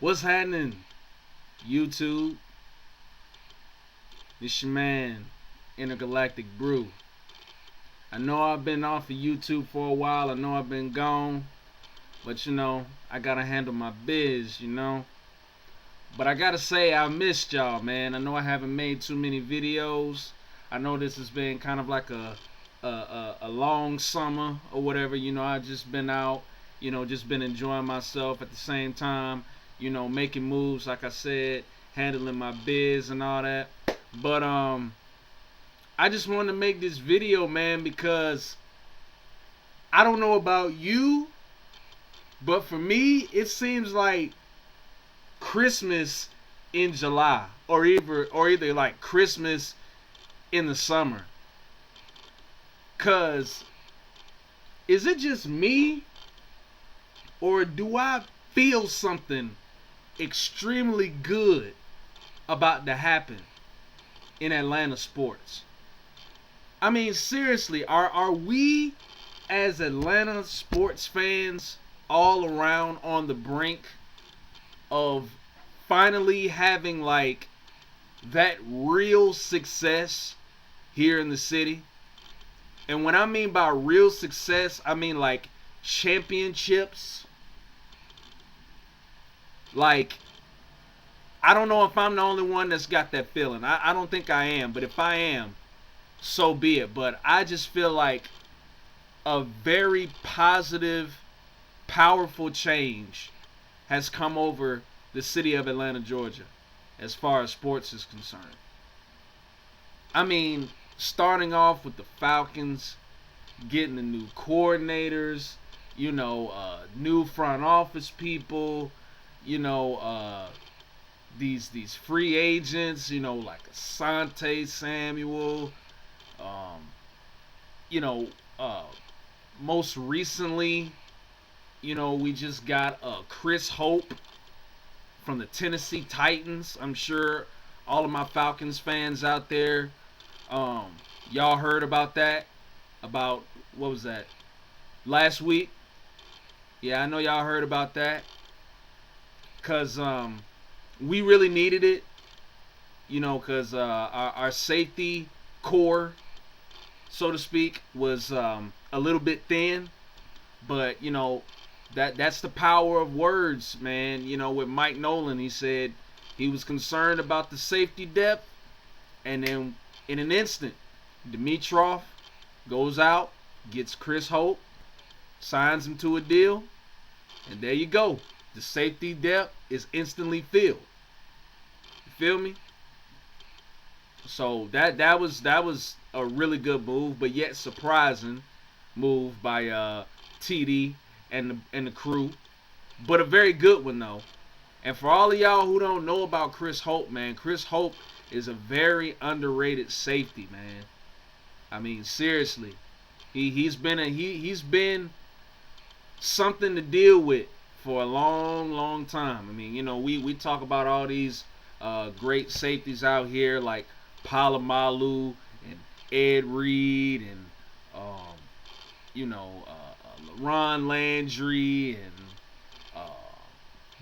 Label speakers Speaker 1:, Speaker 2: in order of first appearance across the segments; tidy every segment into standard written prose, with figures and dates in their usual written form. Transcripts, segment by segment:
Speaker 1: What's happening, YouTube? It's your man, Intergalactic Brew. I know I've been off of YouTube for a while. I know I've been gone. But, I gotta handle my biz. But I gotta say, I missed y'all, man. I know I haven't made too many videos. I know this has been kind of like a long summer or whatever. I've just been out, just been enjoying myself at the same time, making moves, like I said, handling my biz and all that. But I just wanted to make this video, man, because I don't know about you, but for me, it seems like Christmas in July, or either like Christmas in the summer. Cause is it just me, or do I feel something extremely good about to happen in Atlanta sports? I mean, seriously, are we as Atlanta sports fans all around on the brink of finally having like that real success here in the city? And when I mean by real success, I mean like championships. Like, I don't know if I'm the only one that's got that feeling. I don't think I am, but if I am, so be it. But I just feel like a very positive, powerful change has come over the city of Atlanta, Georgia, as far as sports is concerned. I mean, starting off with the Falcons, getting the new coordinators, new front office people, these free agents, like Asante Samuel, you know, most recently, we just got Chris Hope from the Tennessee Titans. I'm sure all of my Falcons fans out there, y'all heard about that. About, what was that, last week? Yeah, I know y'all heard about that. Because we really needed it. Because our safety core, so to speak, was a little bit thin. But, that's the power of words, man. With Mike Nolan, he said he was concerned about the safety depth. And then in an instant, Dimitroff goes out, gets Chris Hope, signs him to a deal, and there you go. The safety depth is instantly filled. You feel me? So that was a really good move, but yet surprising move by TD and the crew. But a very good one though. And for all of y'all who don't know about Chris Hope, man, Chris Hope is a very underrated safety, man. I mean, seriously, he's been something to deal with for a long time. I mean, we talk about all these great safeties out here like Palomalu and Ed Reed and LaRon Landry and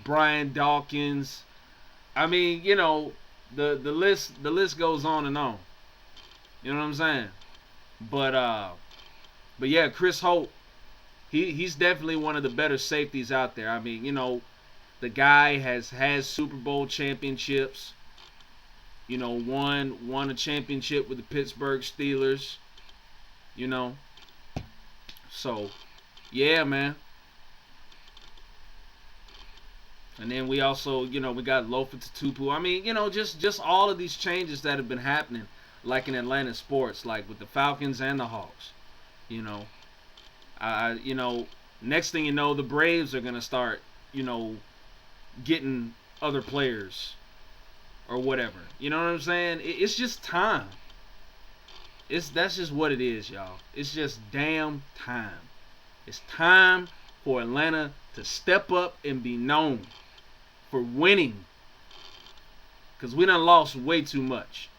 Speaker 1: Brian Dawkins. I mean, the list goes on and on. You know what I'm saying? But yeah, Chris Hope, he's definitely one of the better safeties out there. I mean, the guy has Super Bowl championships. Won a championship with the Pittsburgh Steelers. So yeah, man. And then we also, we got Lofa Tatupu. I mean, just all of these changes that have been happening, like in Atlanta sports, like with the Falcons and the Hawks. Next thing you know, the Braves are gonna start, getting other players or whatever. You know what I'm saying? It's just time. That's just what it is, y'all. It's just damn time. It's time for Atlanta to step up and be known for winning. Because we done lost way too much.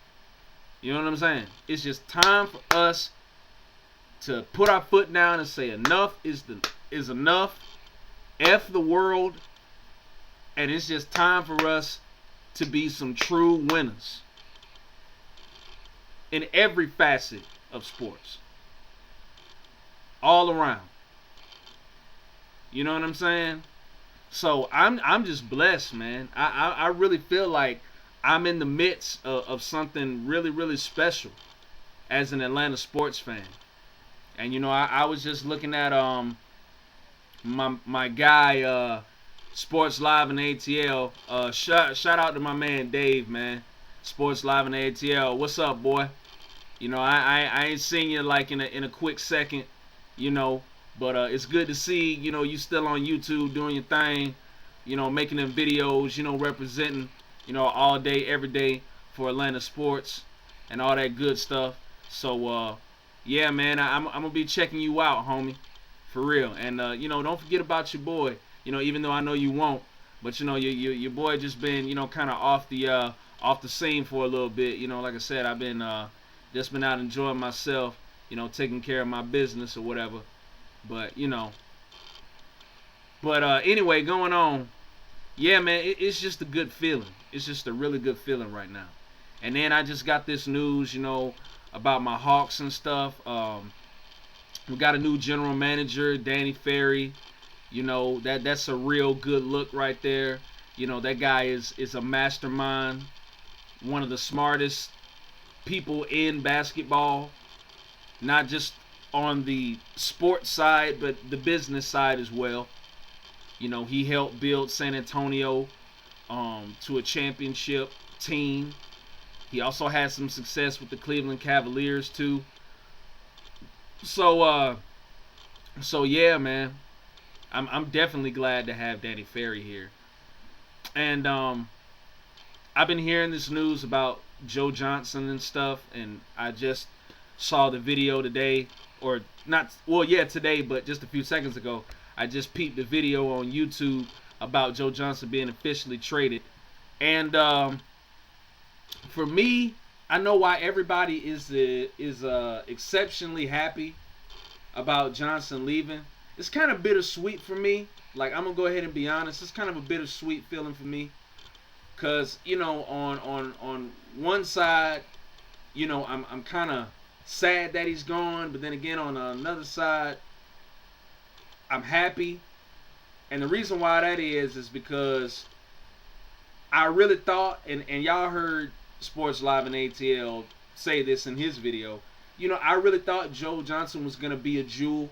Speaker 1: You know what I'm saying? It's just time for us to put our foot down and say enough is enough. F the world. And it's just time for us to be some true winners in every facet of sports, all around. You know what I'm saying? So I'm just blessed, man. I really feel like I'm in the midst of something really, really special as an Atlanta sports fan. And you know, I was just looking at my guy Sports Live in ATL. Shout out to my man Dave, man. Sports Live in ATL. What's up, boy? You know, I ain't seen you like in a quick second, you know, but it's good to see, you know, you still on YouTube doing your thing, you know, making them videos, you know, representing, you know, all day, every day for Atlanta sports and all that good stuff. So, yeah, man, I'm gonna be checking you out, homie, for real. And you know, don't forget about your boy. You know, even though I know you won't, but you know, your boy just been, you know, kind of off the scene for a little bit. You know, like I said, I've been just been out enjoying myself, you know, taking care of my business or whatever. But you know, but anyway, going on. Yeah, man, it's just a good feeling. It's just a really good feeling right now. And then I just got this news, you know, about my Hawks and stuff. We got a new general manager, Danny Ferry. You know, that's a real good look right there. You know, that guy is a mastermind, one of the smartest people in basketball, not just on the sports side, but the business side as well. You know, he helped build San Antonio to a championship team. He also had some success with the Cleveland Cavaliers too. So yeah, man, I'm definitely glad to have Danny Ferry here. And I've been hearing this news about Joe Johnson and stuff, and I just saw the video today, or not, well, yeah, today, but just a few seconds ago. I just peeped the video on YouTube about Joe Johnson being officially traded. And for me, I know why everybody is exceptionally happy about Johnson leaving. It's kind of bittersweet for me. Like, I'm gonna go ahead and be honest. It's kind of a bittersweet feeling for me, cause you know, on one side, you know, I'm kind of sad that he's gone, but then again, on another side, I'm happy. And the reason why that is because I really thought, and y'all heard Sports Live and ATL say this in his video, you know, I really thought Joe Johnson was going to be a jewel.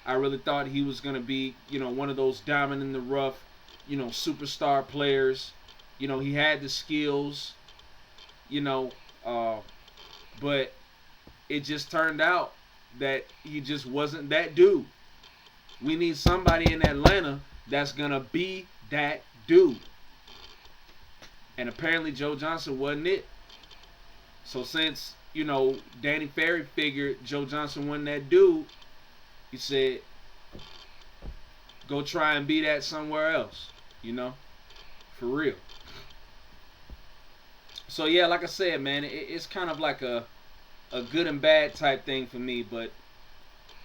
Speaker 1: I really thought he was going to be, you know, one of those diamond in the rough, you know, superstar players. You know, he had the skills, you know, but it just turned out that he just wasn't that dude. We need somebody in Atlanta that's going to be that dude. And apparently Joe Johnson wasn't it. So since, you know, Danny Ferry figured Joe Johnson wasn't that dude, he said, go try and be that somewhere else, you know, for real. So yeah, like I said, man, it's kind of like a good and bad type thing for me. But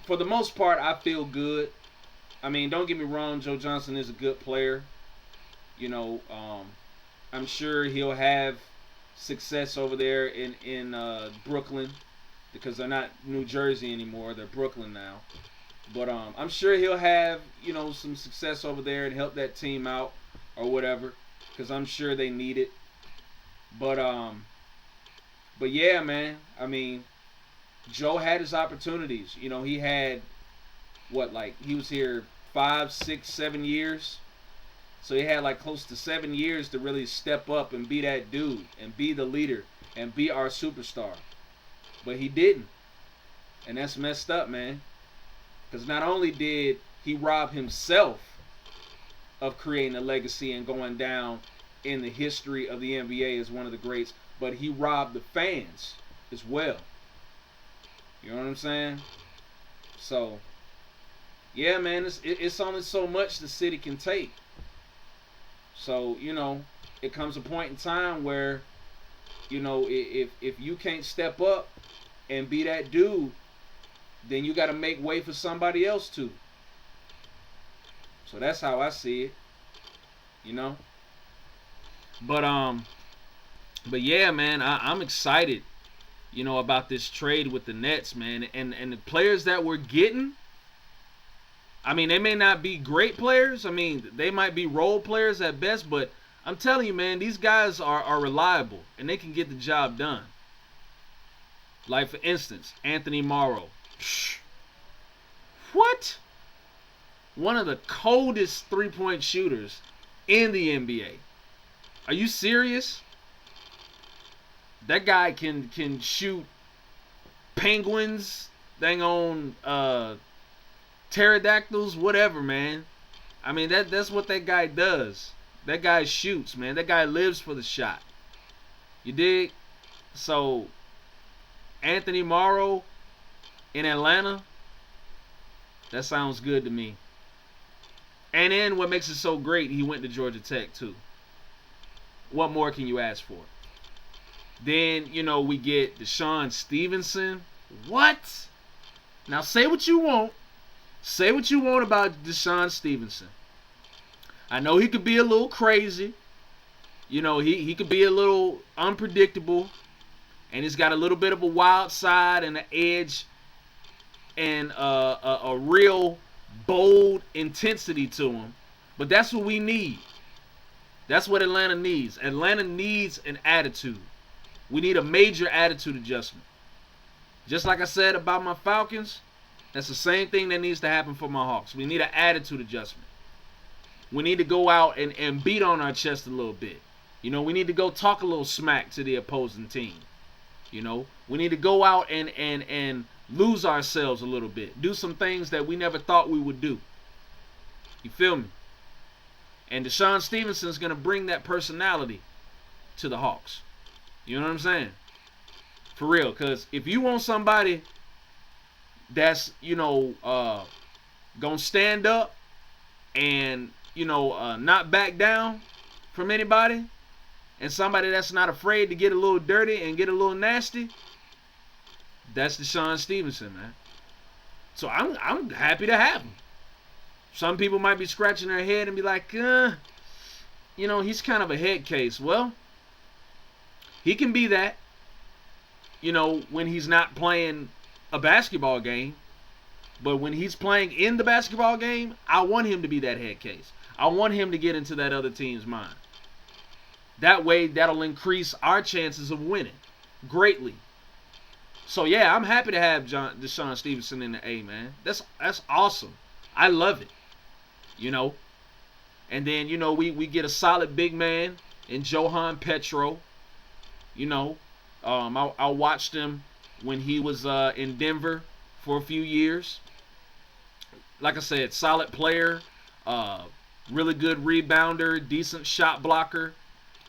Speaker 1: for the most part, I feel good. I mean, don't get me wrong, Joe Johnson is a good player. You know, I'm sure he'll have success over there in Brooklyn, because they're not New Jersey anymore. They're Brooklyn now. But I'm sure he'll have, you know, some success over there and help that team out or whatever, because I'm sure they need it. But yeah, man. I mean, Joe had his opportunities. You know, he had he was here 5, 6, 7 years. So he had like close to 7 years to really step up and be that dude and be the leader and be our superstar. But he didn't. And that's messed up, man. Because not only did he rob himself of creating a legacy and going down in the history of the NBA as one of the greats, but he robbed the fans as well. You know what I'm saying? So, yeah, man, it's only so much the city can take. So, you know, it comes a point in time where, you know, if you can't step up and be that dude, then you got to make way for somebody else to. So that's how I see it, you know. But yeah, man, I'm excited, about this trade with the Nets, man, and the players that we're getting. I mean, they may not be great players. I mean, they might be role players at best, but I'm telling you, man, these guys are reliable and they can get the job done. Like, for instance, Anthony Morrow. What? One of the coldest three-point shooters in the NBA. Are you serious? That guy can shoot penguins, dang on pterodactyls, whatever, man. I mean, that's what that guy does. That guy shoots, man. That guy lives for the shot. You dig? So, Anthony Morrow in Atlanta, that sounds good to me. And then what makes it so great, he went to Georgia Tech too. What more can you ask for? Then, we get DeShaun Stevenson. What? Now say what you want. Say what you want about DeShaun Stevenson. I know he could be a little crazy. He could be a little unpredictable. And he's got a little bit of a wild side and an edge and a real bold intensity to him. But that's what we need. That's what Atlanta needs. Atlanta needs an attitude. We need a major attitude adjustment. Just like I said about my Falcons, that's the same thing that needs to happen for my Hawks. We need an attitude adjustment. We need to go out and beat on our chest a little bit. We need to go talk a little smack to the opposing team. We need to go out and lose ourselves a little bit. Do some things that we never thought we would do. You feel me? And DeShaun Stevenson's going to bring that personality to the Hawks. You know what I'm saying? For real. Because if you want somebody that's, going to stand up and, not back down from anybody, and somebody that's not afraid to get a little dirty and get a little nasty, that's DeShaun Stevenson, man. So I'm happy to have him. Some people might be scratching their head and be like, he's kind of a head case. Well, he can be that, when he's not playing a basketball game. But when he's playing in the basketball game, I want him to be that head case. I want him to get into that other team's mind. That way, that'll increase our chances of winning greatly. So, yeah, I'm happy to have DeShaun Stevenson in the A, man. That's awesome. I love it. And then, we get a solid big man in Johan Petro. I watched him when he was in Denver for a few years. Like I said, solid player, really good rebounder, decent shot blocker,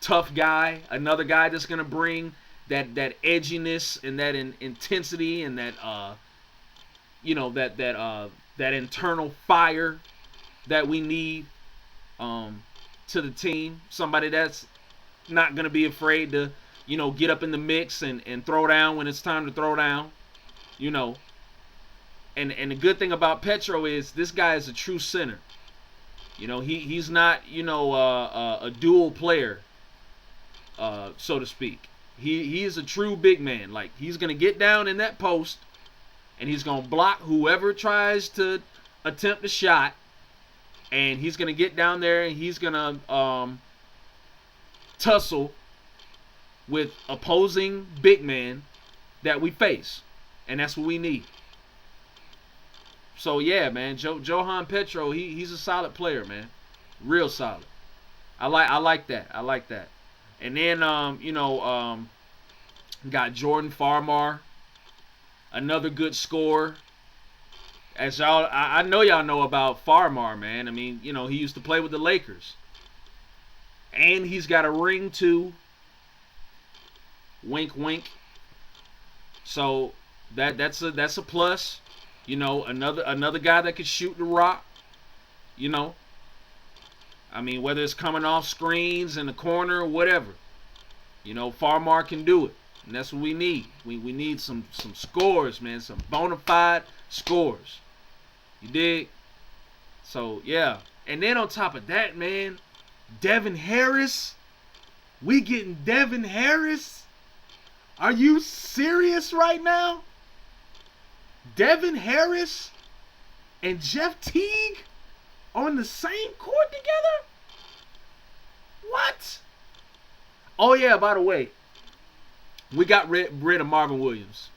Speaker 1: tough guy, another guy that's going to bring that edginess and that intensity and that that internal fire that we need to the team. Somebody that's not going to be afraid to get up in the mix and throw down when it's time to throw down. And the good thing about Petro is this guy is a true center. He's not a dual player, so to speak. He is a true big man. Like, he's gonna get down in that post and he's gonna block whoever tries to attempt a shot, and he's gonna get down there and he's gonna tussle with opposing big men that we face, and that's what we need. So yeah, man, Johan Petro, he's a solid player, man, real solid. I like that. I like that. And then got Jordan Farmar, another good scorer. As y'all, I know y'all know about Farmar, man. I mean, he used to play with the Lakers, and he's got a ring too. Wink, wink. So that's a plus. Another guy that can shoot the rock. I mean, whether it's coming off screens in the corner or whatever, Farmar can do it, and that's what we need. We need some scores, man, some bona fide scores. You dig? So yeah, and then on top of that, man, Devin Harris. We getting Devin Harris? Are you serious right now? Devin Harris and Jeff Teague on the same court together? What? Oh yeah, by the way, we got rid of Marvin Williams.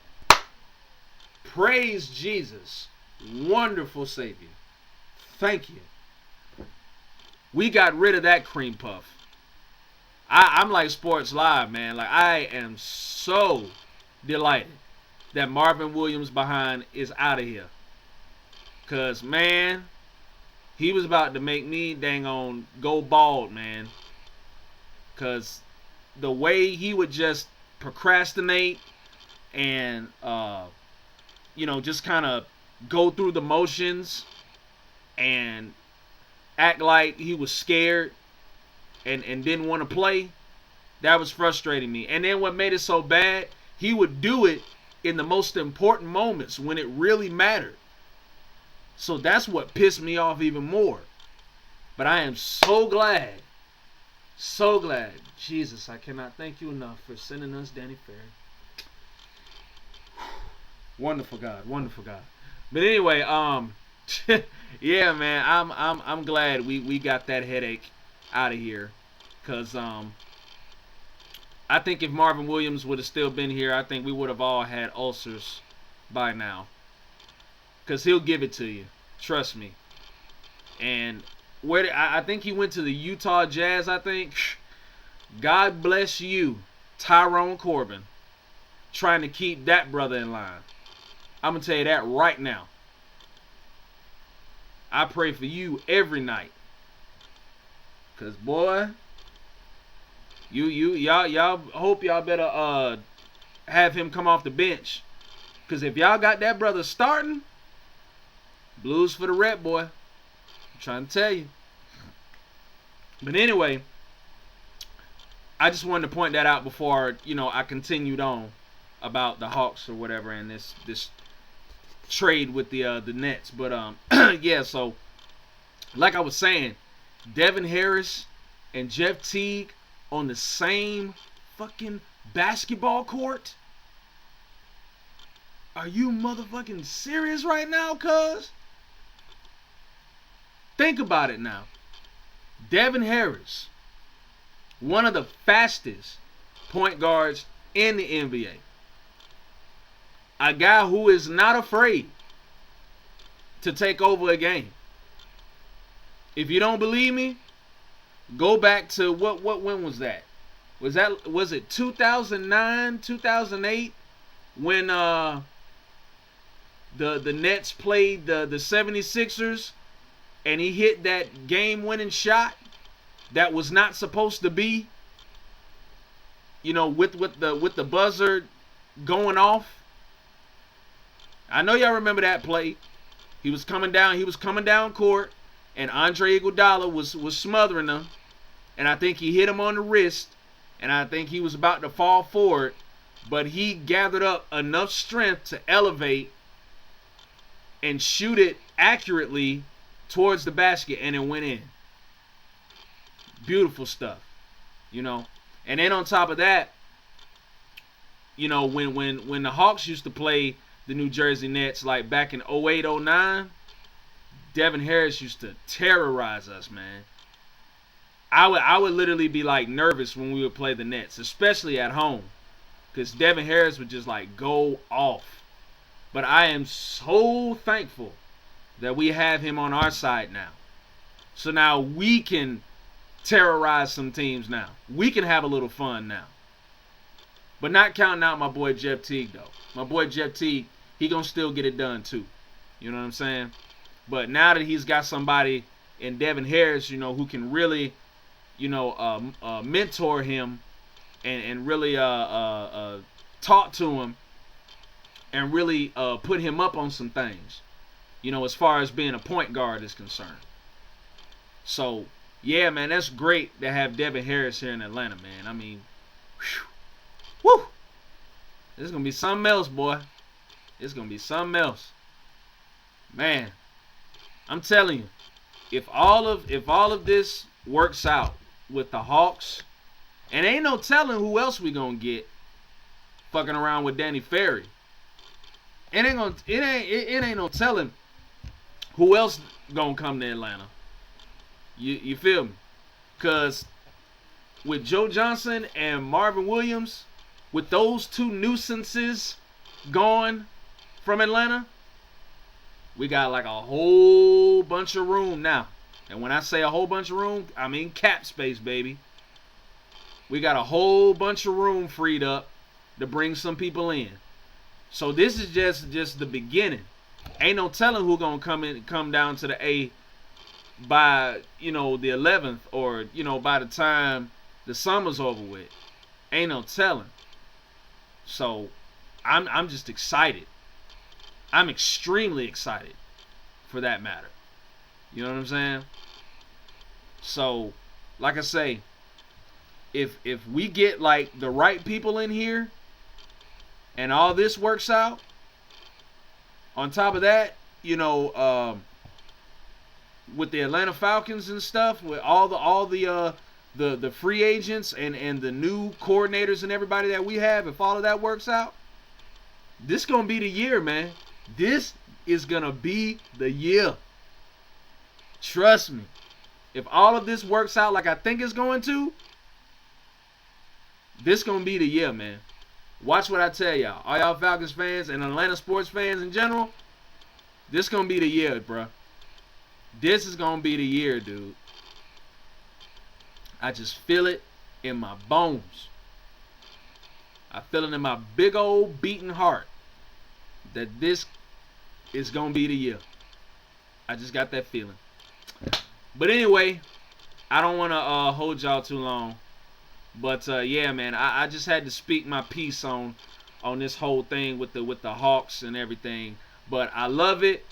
Speaker 1: Praise Jesus. Wonderful Savior. Thank you. We got rid of that cream puff. I'm like Sports Live, man. Like, I am so delighted that Marvin Williams behind is out of here. Because, man, he was about to make me dang on go bald, man. Because the way he would just procrastinate and, just kind of go through the motions and act like he was scared and didn't want to play, that was frustrating me. And then what made it so bad, he would do it in the most important moments when it really mattered. So that's what pissed me off even more. But I am so glad, Jesus, I cannot thank you enough for sending us Danny Ferrry. Wonderful God, wonderful God. But anyway, yeah, man, I'm glad we got that headache out of here, cause I think if Marvin Williams would have still been here, I think we would have all had ulcers by now, cause he'll give it to you, trust me. And I think he went to the Utah Jazz. I think. God bless you, Tyrone Corbin, trying to keep that brother in line. I'm gonna tell you that right now. I pray for you every night. Cause boy, y'all hope y'all better have him come off the bench. Cause if y'all got that brother starting, blues for the rep, boy. I'm trying to tell you. But anyway, I just wanted to point that out before, I continued on about the Hawks or whatever and this trade with the Nets. But yeah, so like I was saying, Devin Harris and Jeff Teague on the same fucking basketball court? Are you motherfucking serious right now, cuz? Think about it now. Devin Harris, one of the fastest point guards in the NBA. A guy who is not afraid to take over a game. If you don't believe me, go back to when was that? Was it 2009, 2008 when the Nets played the 76ers and he hit that game-winning shot that was not supposed to be, with the buzzer going off? I know y'all remember that play. He was coming down court, and Andre Iguodala was smothering him, and I think he hit him on the wrist, and I think he was about to fall forward, but he gathered up enough strength to elevate and shoot it accurately towards the basket, and it went in. Beautiful stuff, And then on top of that, when the Hawks used to play the New Jersey Nets, like back in 08, 09, Devin Harris used to terrorize us, man. I would literally be like nervous when we would play the Nets, especially at home, because Devin Harris would just like go off. But I am so thankful that we have him on our side now. So now we can terrorize some teams now. We can have a little fun now. But not counting out my boy Jeff Teague, though. My boy Jeff Teague, he gonna still get it done too. You know what I'm saying? But now that he's got somebody in Devin Harris, who can really, mentor him and really talk to him and really put him up on some things, as far as being a point guard is concerned. So, yeah, man, that's great to have Devin Harris here in Atlanta, man. I mean, whew. This is going to be something else, boy. It's going to be something else. Man, I'm telling you, if all of this works out with the Hawks And ain't no telling who else we gonna get fucking around with Danny Ferry. It ain't no telling who else gonna come to Atlanta. You feel me? Cause with Joe Johnson and Marvin Williams, with those two nuisances gone from Atlanta, we got like a whole bunch of room now. And when I say a whole bunch of room, I mean cap space, baby. We got a whole bunch of room freed up to bring some people in. So this is just the beginning. Ain't no telling who gonna come down to the A by, the 11th, or by the time the summer's over with. Ain't no telling. So I'm just excited. I'm extremely excited, for that matter. You know what I'm saying? So, like I say, if we get like the right people in here and all this works out, on top of that, with the Atlanta Falcons and stuff, with all the free agents and the new coordinators and everybody that we have, if all of that works out, this gonna be the year, man. This is gonna be the year. Trust me. If all of this works out like I think it's going to, this gonna be the year, man. Watch what I tell y'all. All y'all Falcons fans and Atlanta sports fans in general, this gonna be the year, bruh. This is gonna be the year, dude. I just feel it in my bones. I feel it in my big old beating heart that this is gonna be the year. I just got that feeling. But anyway, I don't want to hold y'all too long. But yeah, man, I just had to speak my piece on this whole thing with the Hawks and everything. But I love it.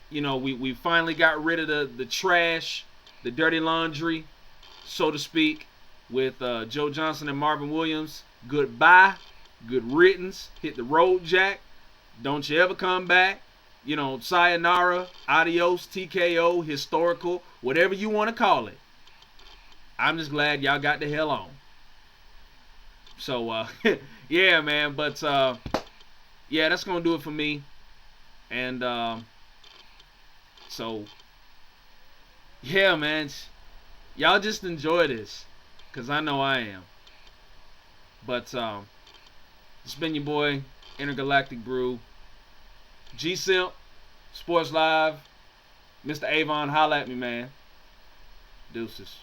Speaker 1: We finally got rid of the trash, the dirty laundry, so to speak, with Joe Johnson and Marvin Williams. Goodbye, good riddance. Hit the road, Jack. Don't you ever come back. Sayonara, adios, TKO, historical, whatever you want to call it. I'm just glad y'all got the hell on. So, yeah, man. But, yeah, that's going to do it for me. And, so, yeah, man. Y'all just enjoy this, because I know I am. But, it's been your boy, Intergalactic Brew. G-Simp, Sports Live, Mr. Avon, holla at me, man. Deuces.